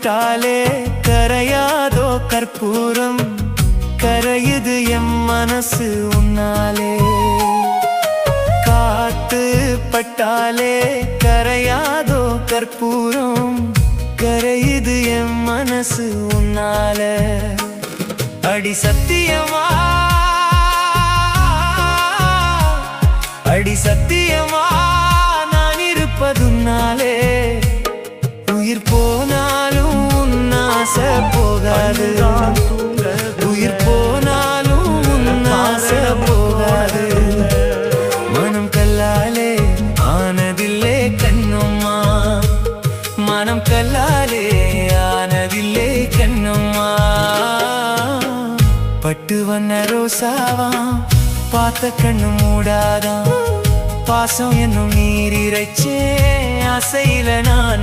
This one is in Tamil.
பட்டாலே கரையாதோ கற்பூரம் கரையுது எம் மனசு உன்னாலே காத்து பட்டாலே கரையாதோ கற்பூரம் கரையுது எம் மனசு உன்னால அடி சத்தியமா அடி சத்தியமா நான் இருப்பதுன்னாலே உயிர் போனாலும் உன்னாசை போகாது உயிர் போனாலும் உன்னாசை போகாது மனம் கல்லாலே ஆனதில்லே கண்ணும்மா மனம் கல்லாலே ஆனதில்லே கண்ணும்மா பட்டு வண்ண ரோசாவா பார்த்த கண்ணு மூடாதான் பாசம் என்னும் நீர் இறைச்சே ஆசையில நான்